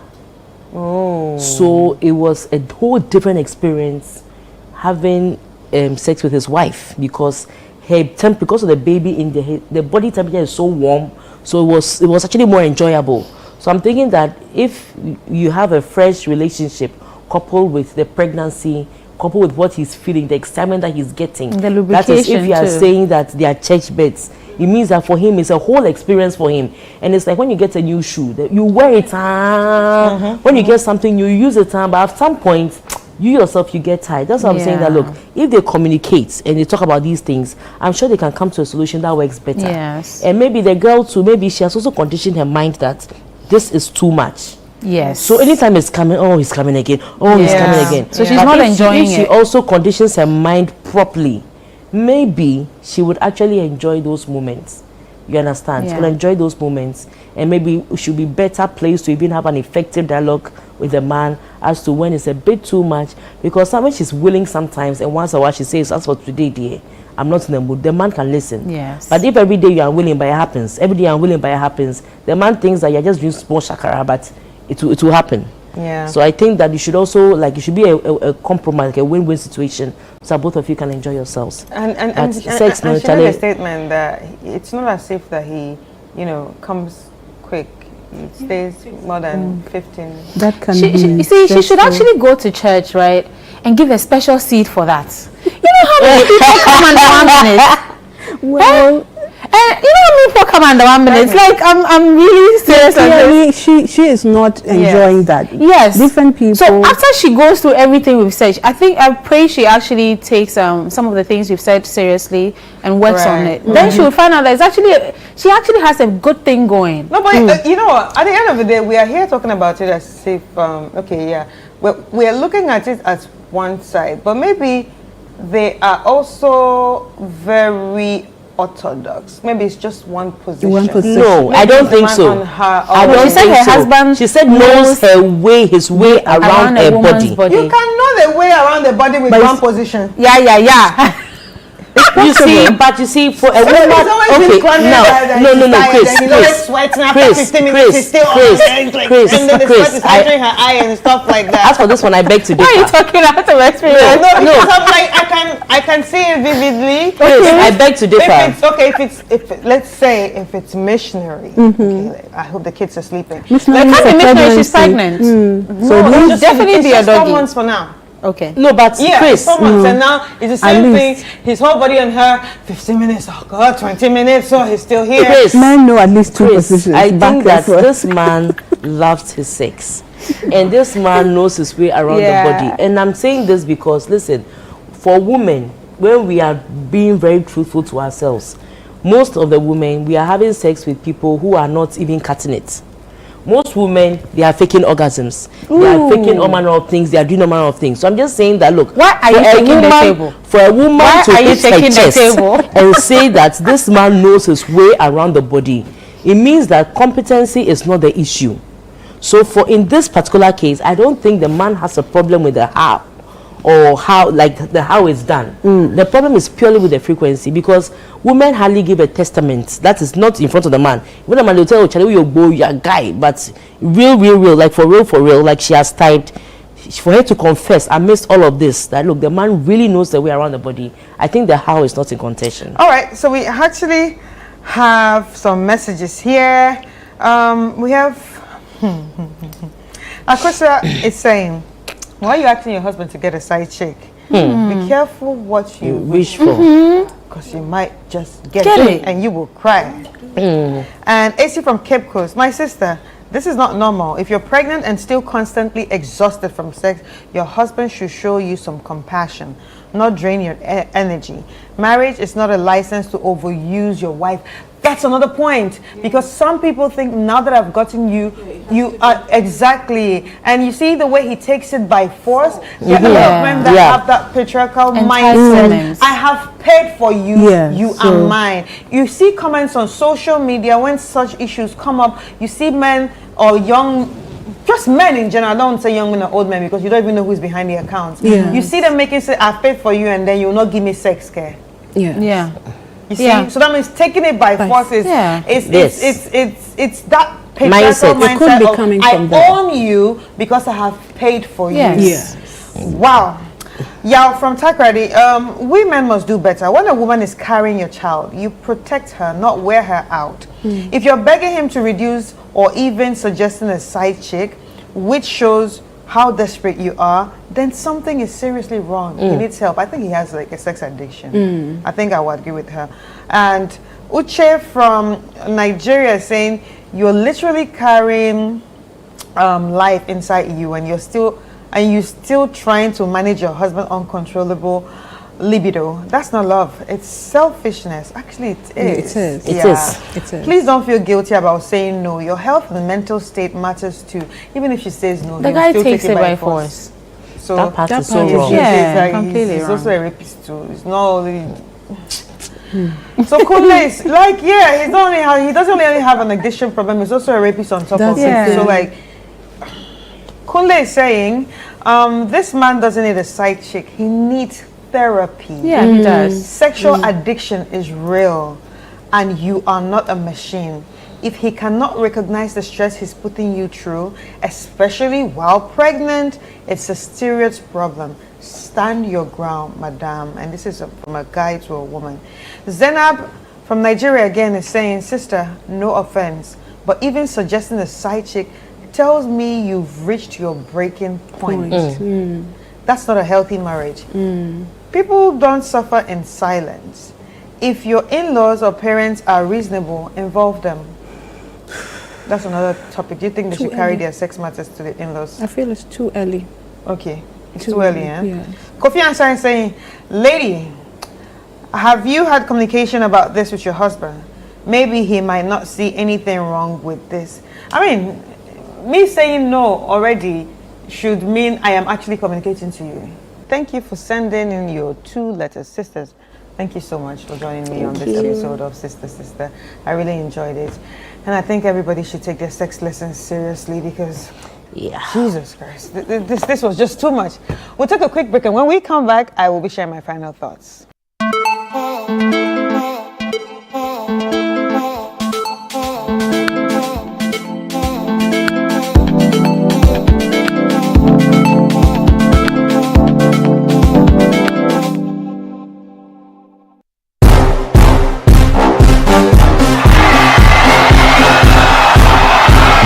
[SPEAKER 1] Oh.
[SPEAKER 2] So it was a whole different experience having sex with his wife, because because of the baby in the body temperature is so warm, so it was actually more enjoyable. So I'm thinking that if you have a fresh relationship coupled with the pregnancy, coupled with what he's feeling, the excitement that he's getting,
[SPEAKER 4] The
[SPEAKER 2] that is, if
[SPEAKER 4] lubrication
[SPEAKER 2] you are
[SPEAKER 4] too.
[SPEAKER 2] saying that they are church beds, it means that for him it's a whole experience for him. And it's like when you get a new shoe, you wear it, when you get something you use it, but at some point you yourself, you get tired. That's why I'm saying that,
[SPEAKER 4] Yeah.
[SPEAKER 2] look, if they communicate and they talk about these things, I'm sure they can come to a solution that works better.
[SPEAKER 4] Yes.
[SPEAKER 2] And maybe the girl too, maybe she has also conditioned her mind that this is too much.
[SPEAKER 4] Yes.
[SPEAKER 2] So anytime it's coming, oh, he's coming again. Oh, he's
[SPEAKER 1] Yeah.
[SPEAKER 2] coming again.
[SPEAKER 4] So she's
[SPEAKER 2] But
[SPEAKER 4] not
[SPEAKER 2] if
[SPEAKER 4] enjoying
[SPEAKER 2] if she
[SPEAKER 4] it.
[SPEAKER 2] also conditions her mind properly, maybe she would actually enjoy those moments. You understand? She
[SPEAKER 4] Yeah.
[SPEAKER 2] will enjoy those moments, and maybe she should be better placed to even have an effective dialogue with the man as to when it's a bit too much. Because sometimes she's willing sometimes, and once in a while she says, "As for today, dear, I'm not in the mood." The man can listen.
[SPEAKER 4] Yes.
[SPEAKER 2] But if every day you are unwilling, but it happens, every day you're unwilling, but it happens, the man thinks that you're just doing small shakara, but it will happen.
[SPEAKER 1] Yeah.
[SPEAKER 2] So I think that you should also, it should be a compromise, like a win-win situation, so that both of you can enjoy yourselves.
[SPEAKER 1] And
[SPEAKER 2] But sex, no,
[SPEAKER 1] she made
[SPEAKER 2] Charlie.
[SPEAKER 1] a statement that it's not as if that he, comes quick. It stays more than 15.
[SPEAKER 3] That can
[SPEAKER 4] She
[SPEAKER 3] be
[SPEAKER 4] should
[SPEAKER 3] stressful.
[SPEAKER 4] actually go to church, right? and give a special seat for that. You know how many people come under 1 minute?
[SPEAKER 3] Well,
[SPEAKER 4] And you know how many people come under 1 minute? It's like I'm really serious on this.
[SPEAKER 3] clearly, she is not enjoying that.
[SPEAKER 4] Yes.
[SPEAKER 3] Different people.
[SPEAKER 4] So after she goes through everything we've said, I pray she actually takes some of the things we've said seriously and works on it. Then she will find out that she actually has a good thing going.
[SPEAKER 1] No, but you know what? At the end of the day, we are here talking about it as if we are looking at it as one side, but maybe they are also very orthodox. Maybe it's just one position.
[SPEAKER 2] No, I don't think so. I don't
[SPEAKER 4] She said
[SPEAKER 2] think
[SPEAKER 4] her
[SPEAKER 2] so.
[SPEAKER 4] husband
[SPEAKER 2] She said knows his way around
[SPEAKER 4] a
[SPEAKER 2] her
[SPEAKER 4] woman's
[SPEAKER 2] body.
[SPEAKER 1] You can know the way around the body with one position.
[SPEAKER 4] Yeah.
[SPEAKER 2] You see, but you see, for a woman, okay, Chris,
[SPEAKER 1] her eye and stuff like that.
[SPEAKER 2] as for this one, I beg to differ.
[SPEAKER 4] Why are you talking out of experience?
[SPEAKER 1] No, because I'm like I can see it vividly.
[SPEAKER 2] Chris, I beg to differ.
[SPEAKER 1] If let's say if it's missionary, okay, I hope the kids are sleeping.
[SPEAKER 4] Missionary, she's pregnant.
[SPEAKER 1] So
[SPEAKER 4] it'll definitely be a doggy.
[SPEAKER 1] 4 months for now.
[SPEAKER 4] Okay.
[SPEAKER 2] No, but Chris,
[SPEAKER 1] 4 months, and now it's the same thing. His whole body on her. 15 minutes. Oh God, 20 minutes. So he's still here.
[SPEAKER 2] Chris,
[SPEAKER 3] men know at least two
[SPEAKER 2] Chris,
[SPEAKER 3] positions.
[SPEAKER 2] I
[SPEAKER 3] back
[SPEAKER 2] think that
[SPEAKER 3] and forth.
[SPEAKER 2] this man loves his sex, and this man knows his way around the body. And I'm saying this because, listen, for women, when we are being very truthful to ourselves, most of the women, we are having sex with people who are not even cutting it. Most women, they are faking orgasms. They are faking all manner of things. They are doing all manner of things. So I'm just saying that, look,
[SPEAKER 4] Why are you shaking the table?
[SPEAKER 2] For a woman
[SPEAKER 4] Why
[SPEAKER 2] to
[SPEAKER 4] are you
[SPEAKER 2] hit her
[SPEAKER 4] shaking the
[SPEAKER 2] chest
[SPEAKER 4] table?
[SPEAKER 2] and say that this man knows his way around the body, it means that competency is not the issue. So in this particular case, I don't think the man has a problem with the how, or how it's done. The problem is purely with the frequency, because women hardly give a testament that is not in front of the man. When the man will tell you, you're boy, you're a guy, but real, like for real, like she has typed, for her to confess amidst all of this that look, the man really knows the way around the body. I think the how is not in contention.
[SPEAKER 1] All right, so we actually have some messages here. We have Akosa is saying, why are you asking your husband to get a side chick? Be careful what you
[SPEAKER 2] Wish for.
[SPEAKER 1] because you might just get it and you will cry. And AC from Cape Coast, my sister, this is not normal. If you're pregnant and still constantly exhausted from sex, your husband should show you some compassion, not drain your energy. Marriage is not a license to overuse your wife. That's another point, because some people think now that I've gotten you, you are exactly, and you see the way he takes it by force. There are a lot of men that have that patriarchal mindset. I have paid for you, you are mine. You see comments on social media when such issues come up. You see men or just men in general, I don't say young men or old men, because you don't even know who's behind the accounts. You see them making say, I've paid for you, and then you will not give me sex care. You see, so that means taking it by force is it's that patriarchal mindset.
[SPEAKER 3] It could be coming from
[SPEAKER 1] I own you because I have paid for you. Wow. Yao from Takrady, we men must do better. When a woman is carrying your child, you protect her, not wear her out. If you're begging him to reduce or even suggesting a side chick, which shows how desperate you are, then something is seriously wrong. He needs help. I think he has like a sex addiction. I think I would agree with her. And Uche from Nigeria is saying, you're literally carrying life inside you, and you're still trying to manage your husband's uncontrollable libido. That's not love. It's selfishness. Actually, it is.
[SPEAKER 3] It is.
[SPEAKER 1] Please don't feel guilty about saying no. Your health and mental state matters too. Even if she says no,
[SPEAKER 4] the guy takes it by force.
[SPEAKER 1] So
[SPEAKER 2] that part is so wrong.
[SPEAKER 4] Completely
[SPEAKER 1] he's
[SPEAKER 4] wrong.
[SPEAKER 1] also a rapist too. It's not only. So Kunle is like, he doesn't only have an addiction problem. He's also a rapist on top of it. So like, Kunle is saying, this man doesn't need a side chick. He needs therapy.
[SPEAKER 4] Yeah, he does.
[SPEAKER 1] Sexual addiction is real, and you are not a machine. If he cannot recognize the stress he's putting you through, especially while pregnant, it's a serious problem. Stand your ground, madam. And this is from a guy to a woman. Zainab from Nigeria again is saying, sister, no offense, but even suggesting a side chick tells me you've reached your breaking point. That's not a healthy marriage. People don't suffer in silence. If your in-laws or parents are reasonable, involve them. That's another topic. Do you think they should carry their sex matters to the in-laws?
[SPEAKER 3] I feel it's too early.
[SPEAKER 1] Okay. It's too early, eh?
[SPEAKER 3] Yeah.
[SPEAKER 1] Kofi Ansah is saying, lady, have you had communication about this with your husband? Maybe he might not see anything wrong with this. I mean, me saying no already should mean I am actually communicating to you. Thank you for sending in your 2 letters, sisters. Thank you so much for joining me on this episode of Sister Sister. I really enjoyed it. And I think everybody should take their sex lessons seriously because, Jesus Christ, this was just too much. We'll take a quick break, and when we come back, I will be sharing my final thoughts.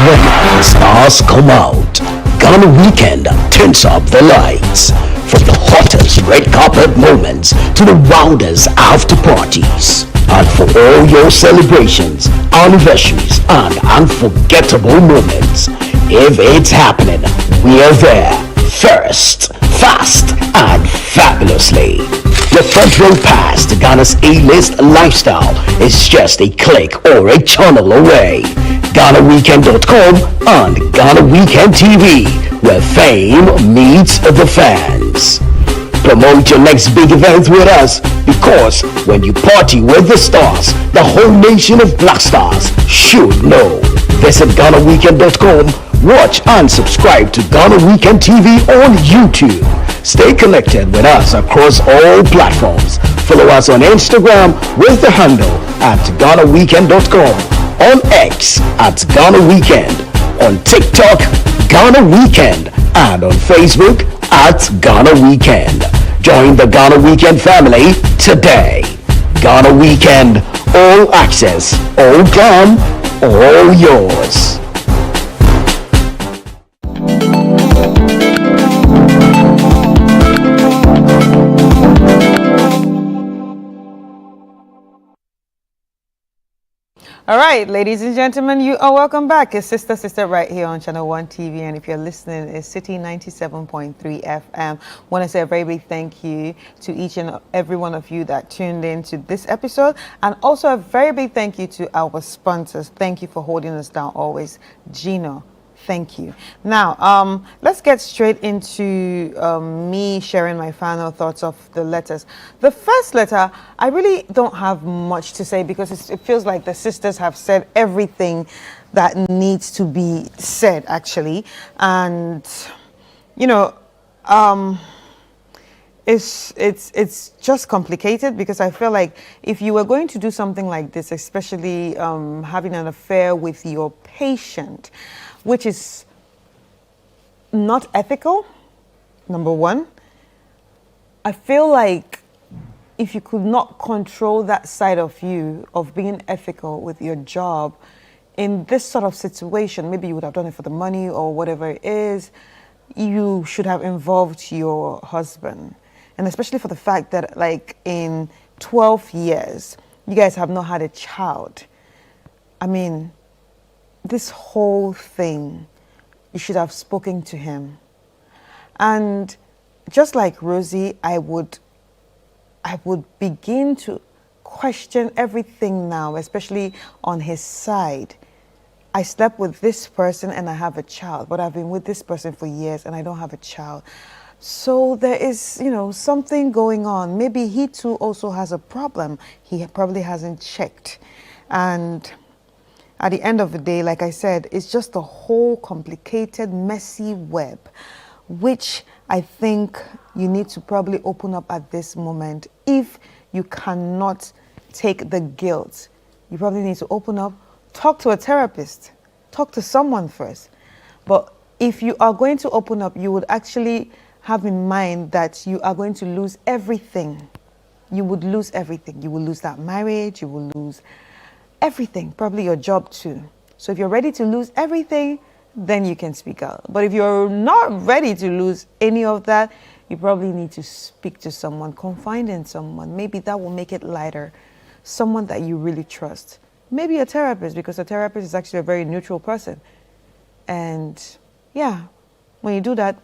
[SPEAKER 7] When the stars come out, Ghana Weekend turns up the lights. From the hottest red carpet moments to the wildest after parties. And for all your celebrations, anniversaries, and unforgettable moments, if it's happening, we are there. First, fast, and fabulously. The front row pass to Ghana's A-list lifestyle is just a click or a channel away. GhanaWeekend.com and Ghana Weekend TV, where fame meets the fans. Promote your next big event with us, because when you party with the stars, the whole nation of black stars should know. Visit GhanaWeekend.com, watch and subscribe to Ghana Weekend TV on YouTube. Stay connected with us across all platforms. Follow us on Instagram with the handle at GhanaWeekend.com, on X at Ghana Weekend, on TikTok, Ghana Weekend, and on Facebook at Ghana Weekend. Join the Ghana Weekend family today. Ghana Weekend, all access, all glam, all yours.
[SPEAKER 1] All right, ladies and gentlemen, you are welcome back. It's Sister Sister right here on Channel 1 TV, and if you're listening, it's City 97.3 FM. Want to say a very big thank you to each and every one of you that tuned in to this episode, and also a very big thank you to our sponsors. Thank you for holding us down always. Gino, thank you. Now, let's get straight into me sharing my final thoughts of the letters. The first letter, I really don't have much to say because it feels like the sisters have said everything that needs to be said, actually. And, you know, it's just complicated because I feel like if you were going to do something like this, especially having an affair with your patient, which is not ethical, number one. I feel like if you could not control that side of you, of being ethical with your job, in this sort of situation, maybe you would have done it for the money or whatever it is, you should have involved your husband. And especially for the fact that, like, in 12 years, you guys have not had a child. I mean, this whole thing, you should have spoken to him. And just like Rosie, I would begin to question everything now, especially on his side. I slept with this person and I have a child, but I've been with this person for years and I don't have a child. So there is, you know, something going on. Maybe he too also has a problem. He probably hasn't checked. And at the end of the day, like I said, it's just a whole complicated, messy web, which I think you need to probably open up at this moment. If you cannot take the guilt, you probably need to open up, talk to a therapist, talk to someone first. But if you are going to open up, you would actually have in mind that you are going to lose everything. You would lose everything. You will lose that marriage, you will lose everything, probably your job too. So if you're ready to lose everything, then you can speak out. But if you're not ready to lose any of that, you probably need to speak to someone, confide in someone. Maybe that will make it lighter. Someone that you really trust. Maybe a therapist, because a therapist is actually a very neutral person. And yeah, when you do that,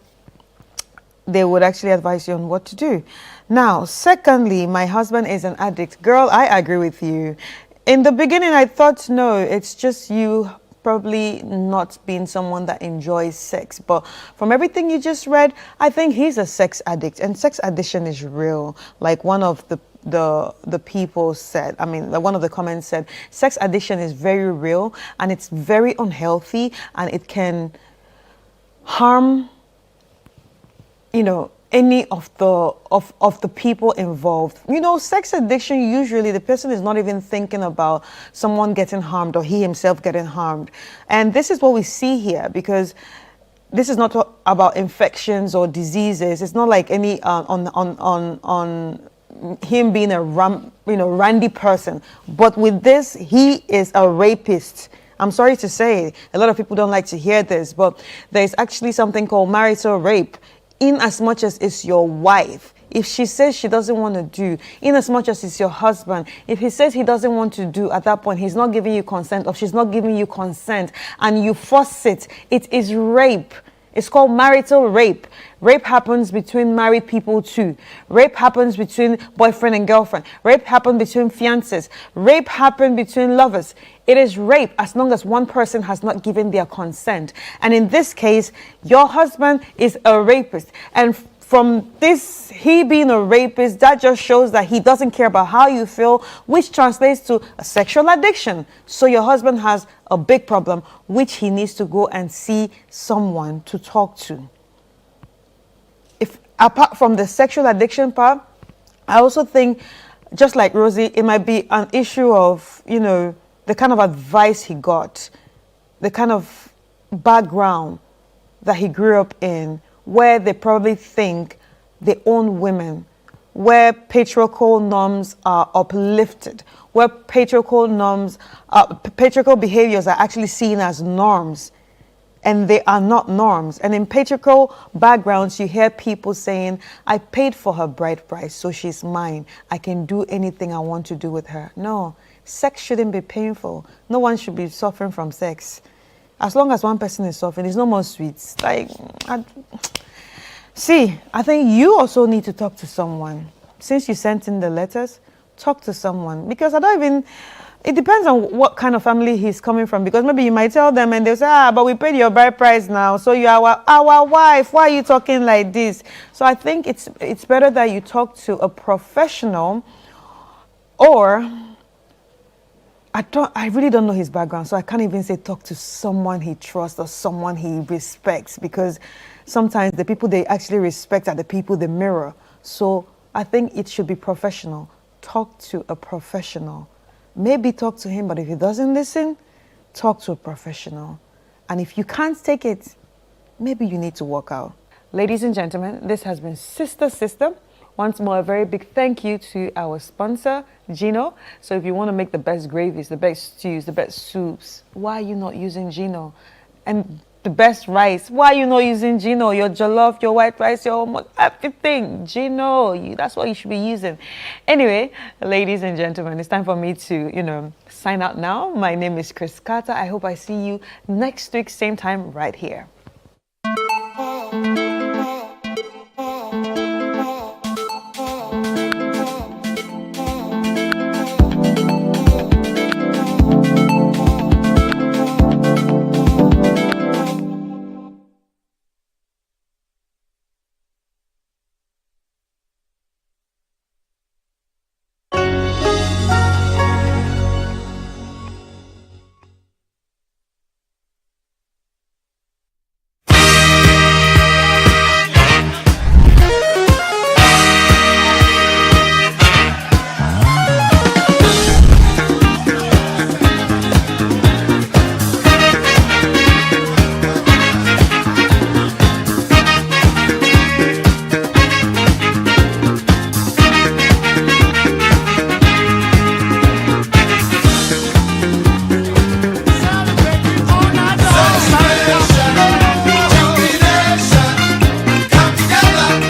[SPEAKER 1] they would actually advise you on what to do. Now, secondly, my husband is an addict. Girl, I agree with you. In the beginning, I thought, no, it's just you probably not being someone that enjoys sex. But from everything you just read, I think he's a sex addict. And sex addiction is real. Like one of the people said, I mean, one of the comments said, sex addiction is very real and it's very unhealthy and it can harm, you know, any of the people involved. You know, sex addiction, usually the person is not even thinking about someone getting harmed or he himself getting harmed. And this is what we see here, because this is not about infections or diseases. It's not like any on him being a randy person. But with this, he is a rapist. I'm sorry to say, a lot of people don't like to hear this, but there's actually something called marital rape. In as much as it's your wife, if she says she doesn't want to do, in as much as it's your husband, if he says he doesn't want to do, at that point he's not giving you consent or she's not giving you consent and you force it, it is rape. It's called marital rape. Rape happens between married people too. Rape happens between boyfriend and girlfriend. Rape happens between fiancés. Rape happens between lovers. It is rape as long as one person has not given their consent. And in this case, your husband is a rapist. And from this, he being a rapist, that just shows that he doesn't care about how you feel, which translates to a sexual addiction. So your husband has a big problem, which he needs to go and see someone to talk to. If apart from the sexual addiction part, I also think, just like Rosie, it might be an issue of, you know, the kind of advice he got, the kind of background that he grew up in, where they probably think they own women, where patriarchal norms are uplifted, where patriarchal behaviors are actually seen as norms, and they are not norms. And in patriarchal backgrounds, you hear people saying, I paid for her bride price, so she's mine. I can do anything I want to do with her. No, sex shouldn't be painful. No one should be suffering from sex. As long as one person is suffering, it's no more sweets. Like, see, I think you also need to talk to someone. Since you sent in the letters, talk to someone. Because it depends on what kind of family he's coming from. Because maybe you might tell them and they'll say, but we paid your bride price now, so you are our wife. Why are you talking like this? So I think it's better that you talk to a professional, or I really don't know his background, so I can't even say talk to someone he trusts or someone he respects, because sometimes the people they actually respect are the people they mirror. So I think it should be professional. Talk to a professional. Maybe talk to him, but if he doesn't listen, talk to a professional. And if you can't take it, maybe you need to walk out. Ladies and gentlemen, this has been Sister Sister. Once more, a very big thank you to our sponsor, Gino. So if you want to make the best gravies, the best stews, the best soups, why are you not using Gino? And the best rice, why are you not using Gino? Your jollof, your white rice, your everything, Gino, that's what you should be using. Anyway, ladies and gentlemen, it's time for me to, sign out now. My name is Kata. I hope I see you next week, same time right here.